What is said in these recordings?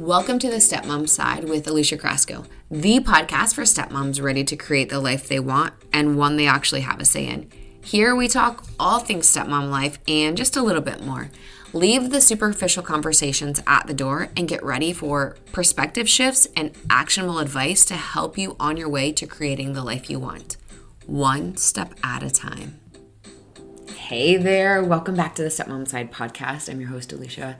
Welcome to the Stepmom Side with Alicia Crasco, the podcast for stepmoms ready to create the life they want and one they actually have a say in. Here we talk all things stepmom life and just a little bit more. Leave the superficial conversations at the door and get ready for perspective shifts and actionable advice to help you on your way to creating the life you want, one step at a time. Hey there, welcome back to the Stepmom Side podcast. I'm your host, Alicia.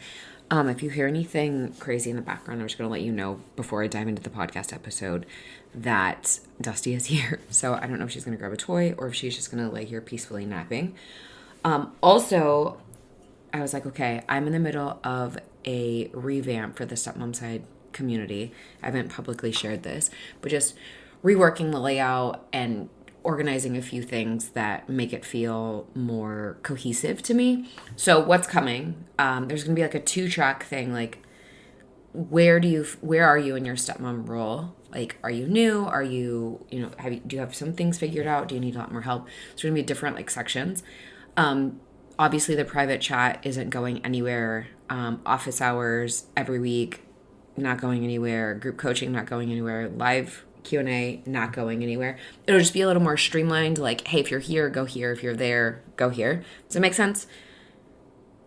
If you hear anything crazy in the background, I'm just going to let you know before I dive into the podcast episode that Dusty is here. So I don't know if she's going to grab a toy or if she's just going to lay here peacefully napping. Also, I was like, okay, I'm in the middle of a revamp for the Stepmom Side community. I haven't publicly shared this, but just reworking the layout and organizing a few things that make it feel more cohesive to me. So what's coming? There's gonna be like a 2-track thing. Like, where are you in your stepmom role? Like, are you new? Are you, do you have some things figured out? Do you need a lot more help? So there's gonna be different like sections. Obviously the private chat isn't going anywhere. Office hours every week, not going anywhere. Group coaching, not going anywhere. Live Q&A, not going anywhere. It'll just be a little more streamlined, like, hey, if you're here, go here. If you're there, go here. Does that make sense?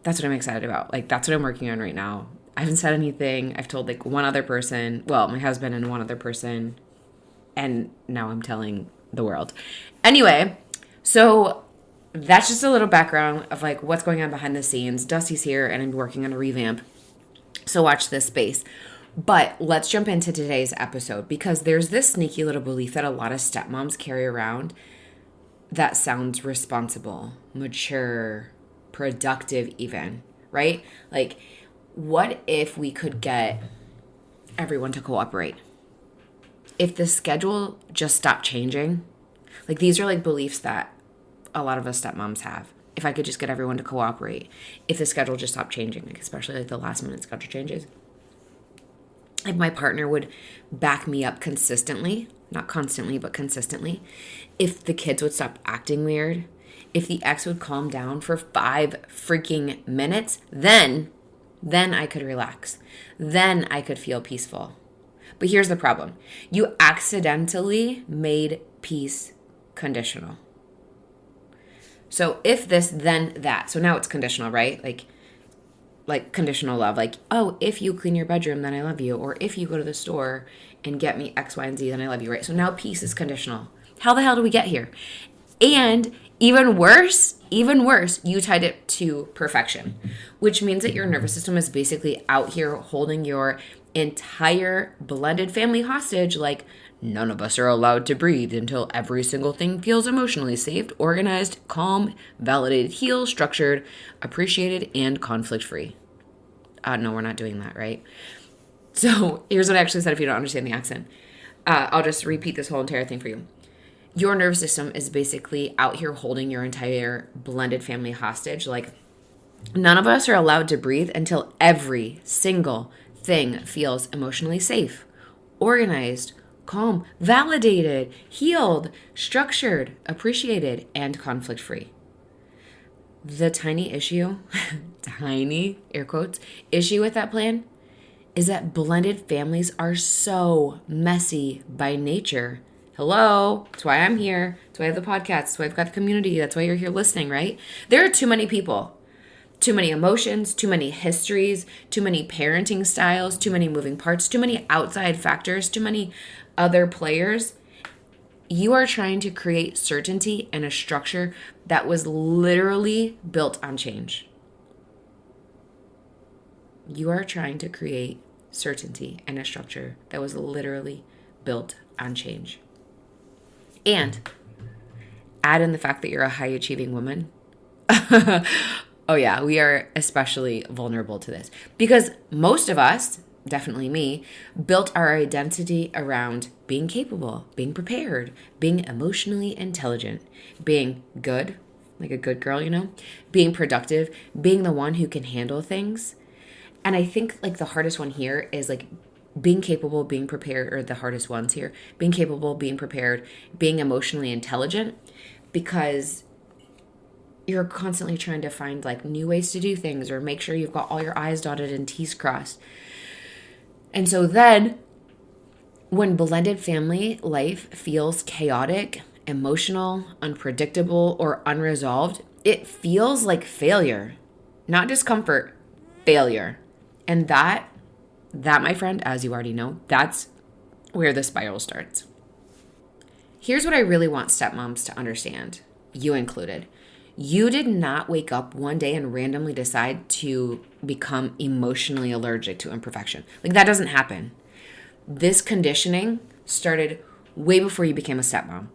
That's what I'm excited about. Like, that's what I'm working on right now. I haven't said anything. I've told like one other person, well, my husband and one other person, and now I'm telling the world. Anyway, so that's just a little background of like what's going on behind the scenes. Dusty's here and I'm working on a revamp. So watch this space. But let's jump into today's episode because there's this sneaky little belief that a lot of stepmoms carry around that sounds responsible, mature, productive even, right? Like, what if we could get everyone to cooperate? If the schedule just stopped changing, like these are like beliefs that a lot of us stepmoms have. If I could just get everyone to cooperate, if the schedule just stopped changing, like especially like the last minute schedule changes. If my partner would back me up consistently, not constantly, but consistently, if the kids would stop acting weird, if the ex would calm down for 5 freaking minutes, then I could relax. Then I could feel peaceful. But here's the problem. You accidentally made peace conditional. So if this, then that. So now it's conditional, right? Like conditional love, like, oh, if you clean your bedroom, then I love you. Or if you go to the store and get me X, Y, and Z, then I love you, right? So now peace is conditional. How the hell do we get here? And even worse, you tied it to perfection, which means that your nervous system is basically out here holding your entire blended family hostage, like none of us are allowed to breathe until every single thing feels emotionally safe, organized, calm, validated, healed, structured, appreciated, and conflict-free. No, we're not doing that, right? So here's what I actually said if you don't understand the accent. I'll just repeat this whole entire thing for you. Your nervous system is basically out here holding your entire blended family hostage. Like, none of us are allowed to breathe until every single thing feels emotionally safe, organized, calm, validated, healed, structured, appreciated, and conflict-free. The tiny issue, tiny, air quotes, issue with that plan is that blended families are so messy by nature. Hello, that's why I'm here. That's why I have the podcast. That's why I've got the community. That's why you're here listening, right? There are too many people, too many emotions, too many histories, too many parenting styles, too many moving parts, too many outside factors, too many other players. You are trying to create certainty and a structure that was literally built on change. You are trying to create certainty and a structure that was literally built on change. And add in the fact that you're a high achieving woman. Oh yeah, we are especially vulnerable to this because most of us, definitely me, built our identity around being capable, being prepared, being emotionally intelligent, being good, like a good girl, being productive, being the one who can handle things. And I think like the hardest one here is like being capable, being prepared, or the hardest ones here, being capable, being prepared, being emotionally intelligent, because you're constantly trying to find like new ways to do things or make sure you've got all your I's dotted and T's crossed. And so then when blended family life feels chaotic, emotional, unpredictable, or unresolved, it feels like failure, not discomfort, failure. And that, my friend, as you already know, that's where the spiral starts. Here's what I really want stepmoms to understand, you included. You did not wake up one day and randomly decide to become emotionally allergic to imperfection. Like, that doesn't happen. This conditioning started way before you became a stepmom.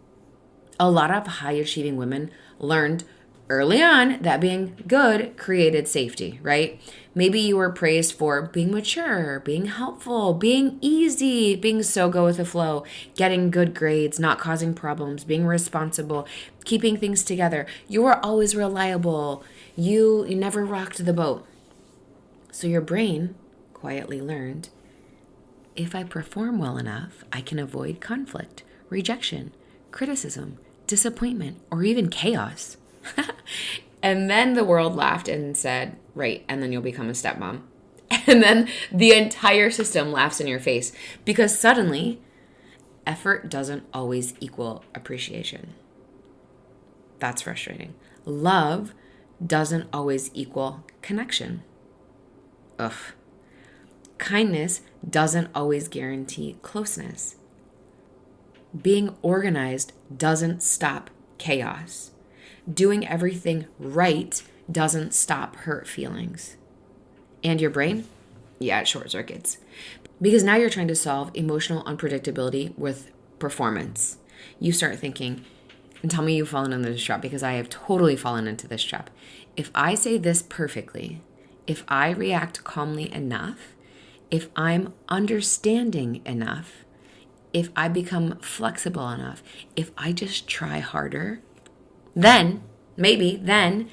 A lot of high achieving women learned early on that being good created safety, right? Maybe you were praised for being mature, being helpful, being easy, being so go with the flow, getting good grades, not causing problems, being responsible, keeping things together. You were always reliable. You never rocked the boat. So your brain quietly learned, if I perform well enough, I can avoid conflict, rejection, criticism, disappointment, or even chaos. And then the world laughed and said, right, and then you'll become a stepmom. And then the entire system laughs in your face because suddenly effort doesn't always equal appreciation. That's frustrating. Love doesn't always equal connection. Ugh. Kindness doesn't always guarantee closeness. Being organized doesn't stop chaos. Doing everything right doesn't stop hurt feelings. And your brain? Yeah, it short circuits. Because now you're trying to solve emotional unpredictability with performance. You start thinking, and tell me you've fallen into this trap, because I have totally fallen into this trap. If I say this perfectly, if I react calmly enough, if I'm understanding enough, if I become flexible enough, if I just try harder, then, maybe, then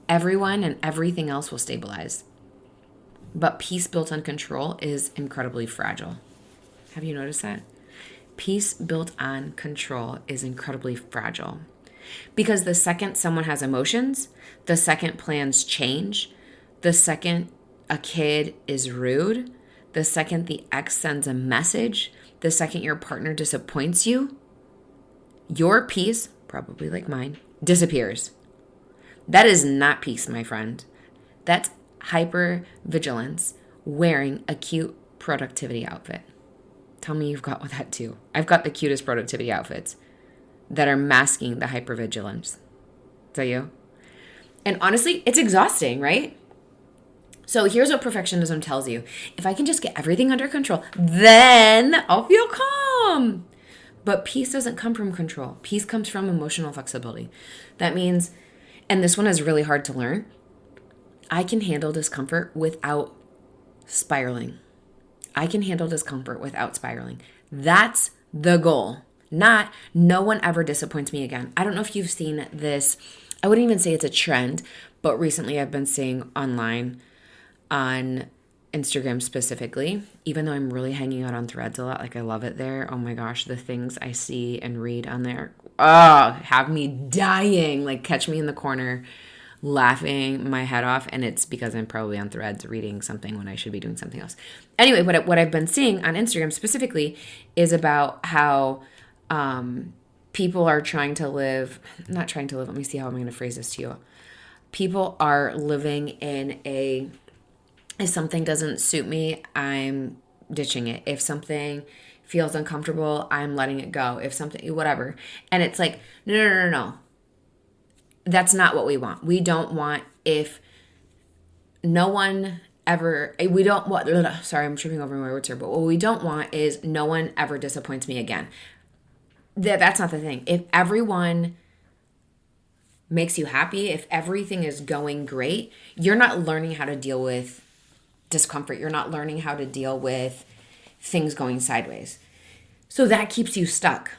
everyone and everything else will stabilize. But peace built on control is incredibly fragile. Have you noticed that? Peace built on control is incredibly fragile. Because the second someone has emotions, the second plans change, the second a kid is rude, the second the ex sends a message, the second your partner disappoints you, your peace, probably like mine, disappears. That is not peace, my friend. That's hypervigilance wearing a cute productivity outfit. Tell me you've got that too. I've got the cutest productivity outfits that are masking the hypervigilance. Is that you? And honestly, it's exhausting, right? So here's what perfectionism tells you. If I can just get everything under control, then I'll feel calm. But peace doesn't come from control. Peace comes from emotional flexibility. That means, and this one is really hard to learn, I can handle discomfort without spiraling. I can handle discomfort without spiraling. That's the goal. Not, no one ever disappoints me again. I don't know if you've seen this. I wouldn't even say it's a trend, but recently I've been seeing online on Instagram specifically, even though I'm really hanging out on Threads a lot, like I love it there. Oh my gosh, the things I see and read on there, have me dying. Like, catch me in the corner laughing my head off, and it's because I'm probably on Threads reading something when I should be doing something else. Anyway, what I've been seeing on Instagram specifically is about how people are trying to live, not trying to live, let me see how I'm going to phrase this to you. People are living in a, if something doesn't suit me, I'm ditching it. If something feels uncomfortable, I'm letting it go. If something, whatever. And it's like, no. That's not what we want. We don't want, if no one ever, we don't want, sorry, I'm tripping over my words here, but what we don't want is no one ever disappoints me again. That's not the thing. If everyone makes you happy, if everything is going great, you're not learning how to deal with discomfort. You're not learning how to deal with things going sideways. So that keeps you stuck.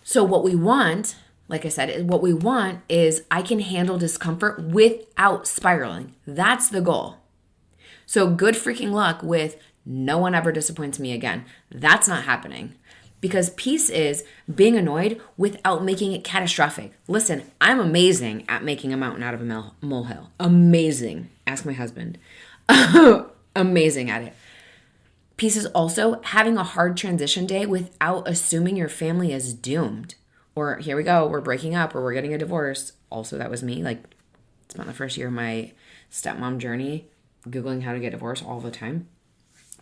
So what we want, like I said, what we want is I can handle discomfort without spiraling. That's the goal. So good freaking luck with no one ever disappoints me again. That's not happening. Because peace is being annoyed without making it catastrophic. Listen, I'm amazing at making a mountain out of a molehill. Amazing. Ask my husband. Amazing at it. Peace is also having a hard transition day without assuming your family is doomed. Or here we go, we're breaking up or we're getting a divorce. Also, that was me. Like, spent the first year of my stepmom journey Googling how to get divorced all the time.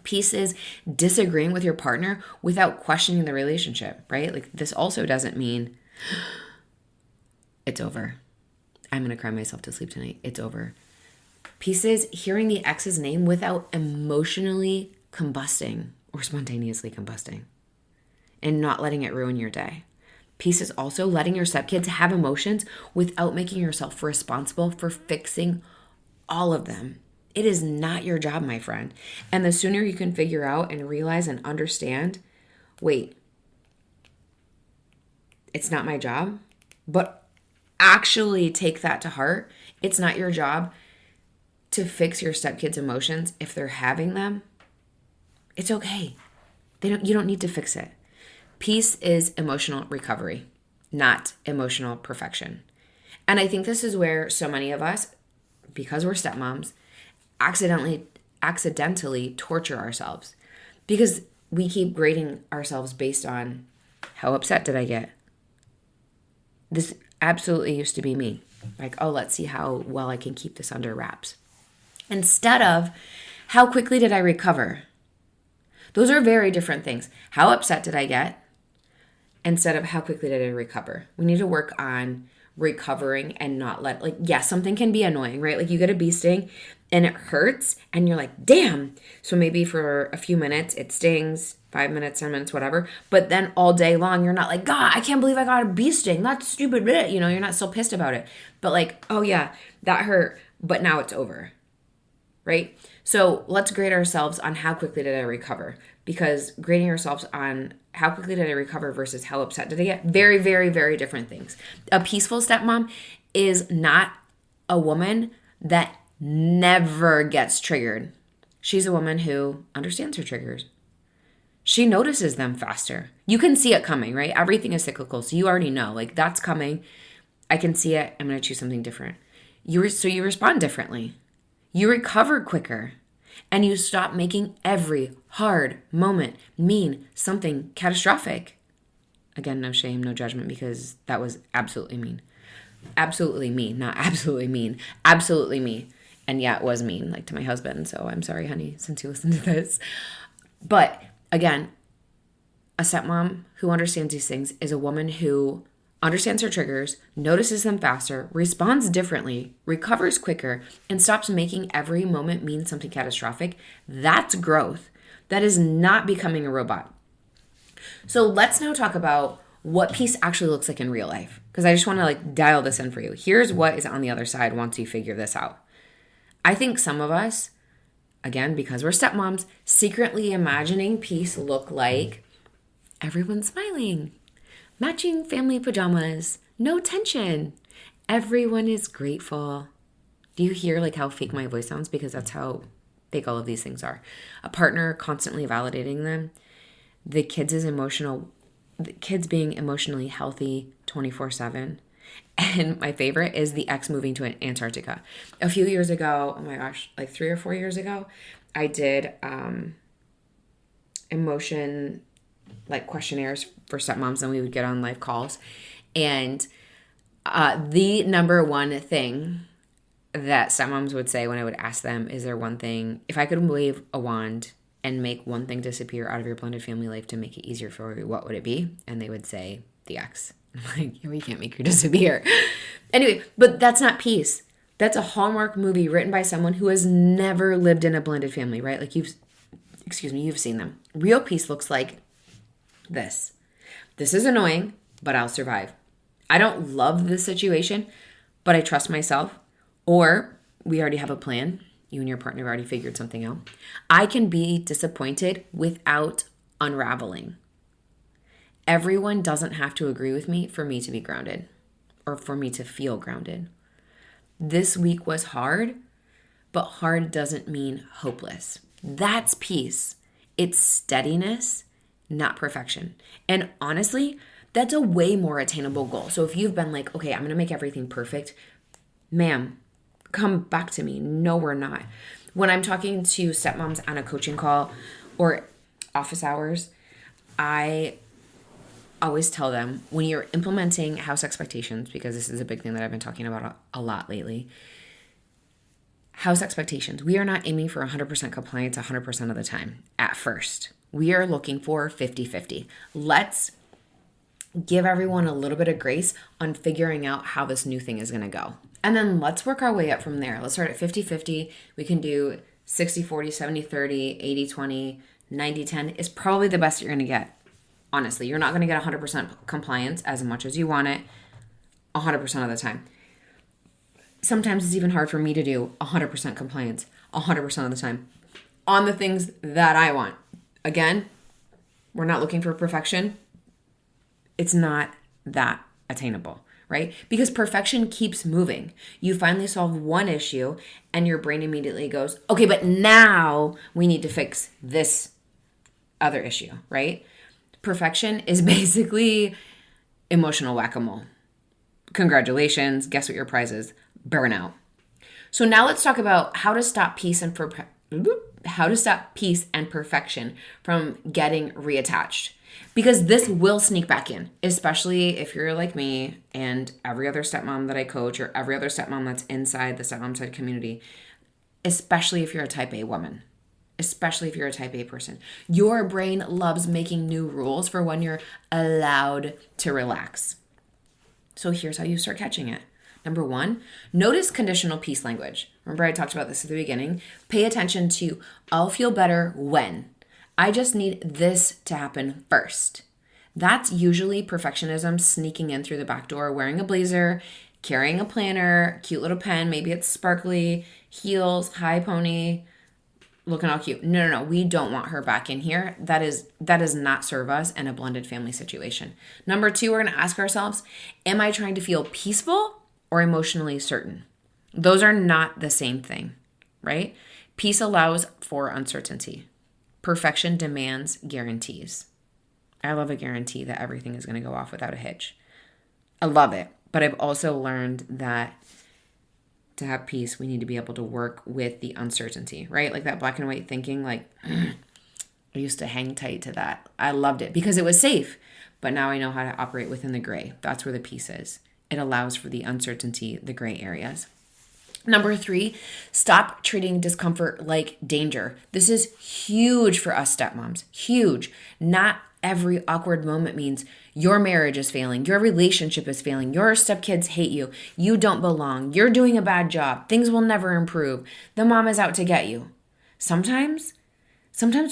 Peace is disagreeing with your partner without questioning the relationship, right? Like, this also doesn't mean it's over. I'm going to cry myself to sleep tonight. It's over. Peace is hearing the ex's name without emotionally combusting or spontaneously combusting and not letting it ruin your day. Peace is also letting your stepkids have emotions without making yourself responsible for fixing all of them. It is not your job, my friend. And the sooner you can figure out and realize and understand, wait, it's not my job, but actually take that to heart. It's not your job to fix your stepkids' emotions if they're having them. It's okay. You don't need to fix it. Peace is emotional recovery, not emotional perfection. And I think this is where so many of us, because we're stepmoms, accidentally torture ourselves because we keep grading ourselves based on how upset did I get. This absolutely used to be me. Like, oh, let's see how well I can keep this under wraps. Instead of how quickly did I recover? Those are very different things. How upset did I get? Instead of how quickly did I recover? We need to work on recovering and not yes, something can be annoying, right? Like, you get a bee sting and it hurts and you're like, damn. So maybe for a few minutes it stings, 5 minutes, 10 minutes, whatever. But then all day long, you're not like, God, I can't believe I got a bee sting. That's stupid. You're not still pissed about it. But like, oh yeah, that hurt, but now it's over, right? So let's grade ourselves on how quickly did I recover, because grading ourselves on how quickly did I recover versus how upset did I get, very, very, very different things. A peaceful stepmom is not a woman that never gets triggered. She's a woman who understands her triggers. She notices them faster. You can see it coming, right? Everything is cyclical, so you already know, like, that's coming. I can see it. I'm going to choose something different. So you respond differently. You recover quicker. And you stop making every hard moment mean something catastrophic. Again, no shame, no judgment, because that was absolutely mean. Absolutely mean, not absolutely mean. Absolutely me. And yeah, it was mean, like, to my husband. So I'm sorry, honey, since you listened to this. But again, a stepmom who understands these things is a woman who understands her triggers, notices them faster, responds differently, recovers quicker, and stops making every moment mean something catastrophic. That's growth. That is not becoming a robot. So let's now talk about what peace actually looks like in real life, because I just want to dial this in for you. Here's what is on the other side once you figure this out. I think some of us, again, because we're stepmoms, secretly imagining peace look like everyone's smiling, matching family pajamas, no tension. Everyone is grateful. Do you hear how fake my voice sounds? Because that's how fake all of these things are. A partner constantly validating them. The kids being emotionally healthy 24/7. And my favorite is the ex moving to Antarctica. A few years ago, oh my gosh, 3 or 4 years ago, I did emotion questionnaires for stepmoms, and we would get on live calls. And the number one thing that stepmoms would say when I would ask them, is there one thing, if I could wave a wand and make one thing disappear out of your blended family life to make it easier for you, what would it be? And they would say, the ex. I'm like, yeah, we can't make her disappear. Anyway, but that's not peace. That's a Hallmark movie written by someone who has never lived in a blended family, right? You've seen them. Real peace looks like this. This is annoying, but I'll survive. I don't love this situation, but I trust myself. Or we already have a plan. You and your partner have already figured something out. I can be disappointed without unraveling. Everyone doesn't have to agree with me for me to be grounded or for me to feel grounded. This week was hard, but hard doesn't mean hopeless. That's peace. It's steadiness, not perfection. And honestly, that's a way more attainable goal. So if you've been okay, I'm going to make everything perfect, ma'am, come back to me. No, we're not. When I'm talking to stepmoms on a coaching call, or office hours, I always tell them when you're implementing house expectations, because this is a big thing that I've been talking about a lot lately, house expectations. We are not aiming for 100% compliance 100% of the time at first. We are looking for 50-50. Let's give everyone a little bit of grace on figuring out how this new thing is going to go. And then let's work our way up from there. Let's start at 50-50. We can do 60-40, 70-30, 80-20, 90-10 is probably the best you're going to get. Honestly, you're not going to get 100% compliance as much as you want it 100% of the time. Sometimes it's even hard for me to do 100% compliance 100% of the time on the things that I want. Again, we're not looking for perfection. It's not that attainable, right? Because perfection keeps moving. You finally solve one issue and your brain immediately goes, okay, but now we need to fix this other issue, right? Perfection is basically emotional whack-a-mole. Congratulations, guess what your prize is? Burnout. So now let's talk about how to stop peace and perfection from getting reattached. Because this will sneak back in, especially if you're like me and every other stepmom that I coach or every other stepmom that's inside the Stepmom Side community, especially if you're a type A woman, especially if you're a type A person. Your brain loves making new rules for when you're allowed to relax. So here's how you start catching it. Number 1, notice conditional peace language. Remember I talked about this at the beginning. Pay attention to, I'll feel better when. I just need this to happen first. That's usually perfectionism sneaking in through the back door, wearing a blazer, carrying a planner, cute little pen, maybe it's sparkly, heels, high pony, looking all cute. No. We don't want her back in here. That does not serve us in a blended family situation. Number 2, we're going to ask ourselves, am I trying to feel peaceful or emotionally certain? Those are not the same thing, right? Peace allows for uncertainty. Perfection demands guarantees. I love a guarantee that everything is going to go off without a hitch. I love it. But I've also learned that to have peace, we need to be able to work with the uncertainty, right? Like that black and white thinking, like I used to hang tight to that. I loved it because it was safe. But now I know how to operate within the gray. That's where the peace is. It allows for the uncertainty, the gray areas. Number 3, stop treating discomfort like danger. This is huge for us stepmoms. Huge. Not every awkward moment means your marriage is failing, your relationship is failing, your stepkids hate you, you don't belong, you're doing a bad job, things will never improve, the mom is out to get you. Sometimes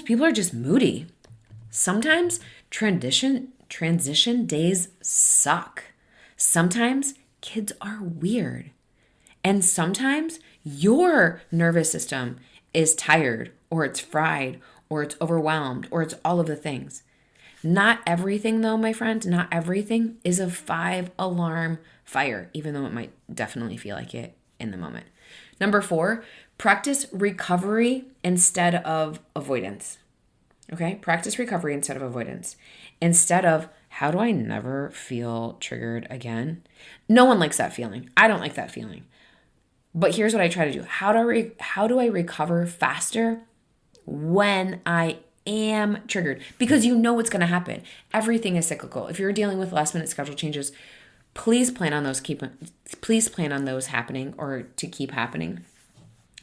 people are just moody. Sometimes transition days suck. Sometimes kids are weird. And sometimes your nervous system is tired, or it's fried, or it's overwhelmed, or it's all of the things. Not everything though, my friend, not everything is a 5-alarm fire, even though it might definitely feel like it in the moment. Number 4, practice recovery instead of avoidance. Okay? Practice recovery instead of avoidance. Instead of, how do I never feel triggered again? No one likes that feeling. I don't like that feeling. But here's what I try to do. How do I recover faster when I am triggered? Because you know what's going to happen. Everything is cyclical. If you're dealing with last minute schedule changes, please plan on those happening or to keep happening.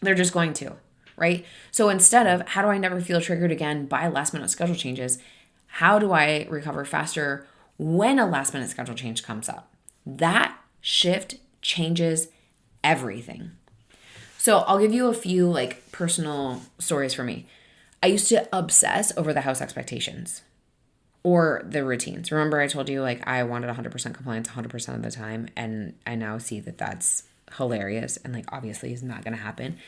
They're just going to, right? So instead of how do I never feel triggered again by last minute schedule changes, how do I recover faster when a last minute schedule change comes up? That shift changes everything. So I'll give you a few like personal stories for me. I used to obsess over the house expectations or the routines. Remember I told you like I wanted 100% compliance 100% of the time, and I now see that that's hilarious and like obviously is not going to happen.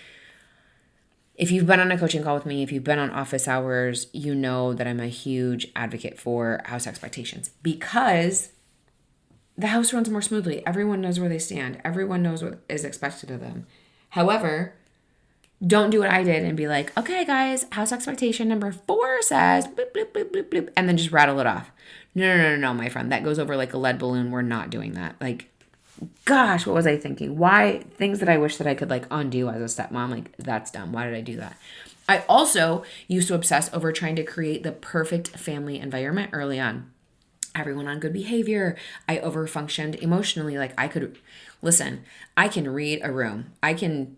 If you've been on a coaching call with me, if you've been on office hours, you know that I'm a huge advocate for house expectations because the house runs more smoothly. Everyone knows where they stand. Everyone knows what is expected of them. However, don't do what I did and be like, okay, guys, house expectation number 4 says, bloop, bloop, bloop, bloop, bloop, and then just rattle it off. No, my friend. That goes over like a lead balloon. We're not doing that. Like, gosh, what was I thinking? Why? Things that I wish that I could like undo as a stepmom. Like, that's dumb. Why did I do that? I also used to obsess over trying to create the perfect family environment early on. Everyone on good behavior. I overfunctioned emotionally. Like I can read a room. I can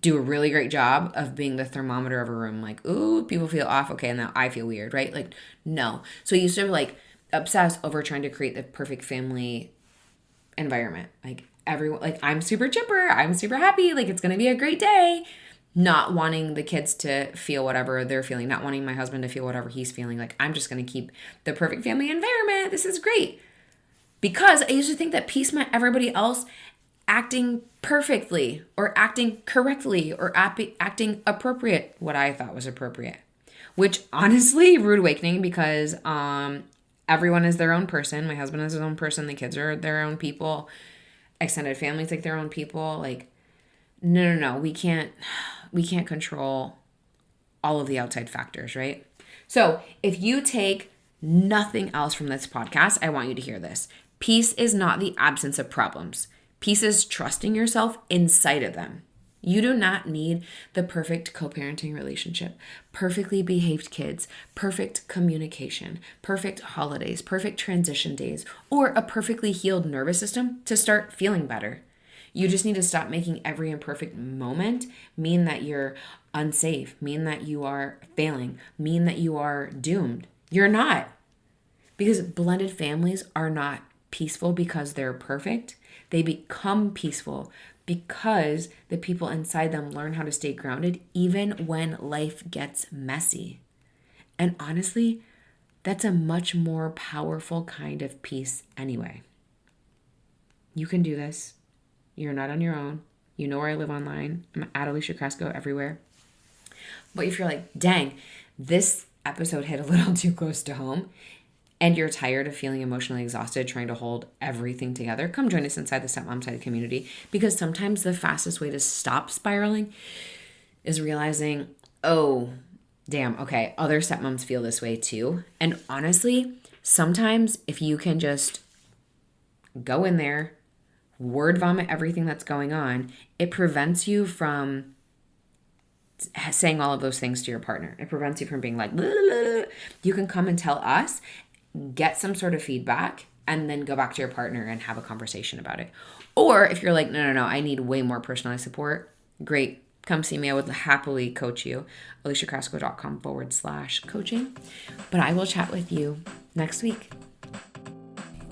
do a really great job of being the thermometer of a room. Like, ooh, people feel off. Okay, and now I feel weird, right? Like, no. So I used to like obsess over trying to create the perfect family environment. Like everyone, like I'm super chipper. I'm super happy. Like it's going to be a great day. Not wanting the kids to feel whatever they're feeling, not wanting my husband to feel whatever he's feeling. Like, I'm just going to keep the perfect family environment. This is great. Because I used to think that peace meant everybody else acting perfectly or acting correctly or acting appropriate, what I thought was appropriate. Which, honestly, rude awakening because everyone is their own person. My husband is his own person. The kids are their own people. Extended families like their own people. Like, no. We can't control all of the outside factors, right? So if you take nothing else from this podcast, I want you to hear this. Peace is not the absence of problems. Peace is trusting yourself inside of them. You do not need the perfect co-parenting relationship, perfectly behaved kids, perfect communication, perfect holidays, perfect transition days, or a perfectly healed nervous system to start feeling better. You just need to stop making every imperfect moment mean that you're unsafe, mean that you are failing, mean that you are doomed. You're not. Because blended families are not peaceful because they're perfect. They become peaceful because the people inside them learn how to stay grounded even when life gets messy. And honestly, that's a much more powerful kind of peace anyway. You can do this. You're not on your own. You know where I live online. I'm at Alicia Cresco everywhere. But if you're like, dang, this episode hit a little too close to home and you're tired of feeling emotionally exhausted trying to hold everything together, come join us inside the Stepmom Side community, because sometimes the fastest way to stop spiraling is realizing, oh, damn, okay, other stepmoms feel this way too. And honestly, sometimes if you can just go in there, word vomit everything that's going on, it prevents you from saying all of those things to your partner. It prevents you from being like, blah, blah, blah. You can come and tell us, get some sort of feedback, and then go back to your partner and have a conversation about it. Or if you're like, no, I need way more personalized support, great. Come see me. I would happily coach you. AliciaCrasco.com/coaching. But I will chat with you next week.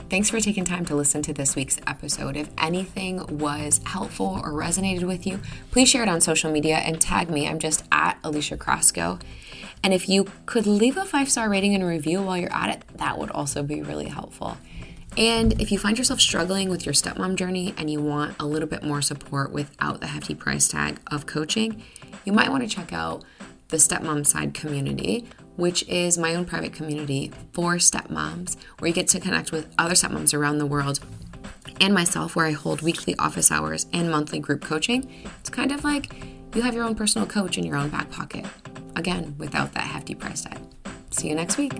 Thanks for taking time to listen to this week's episode. If anything was helpful or resonated with you, please share it on social media and tag me. I'm just at Alicia Crasco. And if you could leave a 5-star rating and a review while you're at it, that would also be really helpful. And if you find yourself struggling with your stepmom journey and you want a little bit more support without the hefty price tag of coaching, you might want to check out the Stepmom Side community, which is my own private community for stepmoms, where you get to connect with other stepmoms around the world and myself, where I hold weekly office hours and monthly group coaching. It's kind of like you have your own personal coach in your own back pocket. Again, without that hefty price tag. See you next week.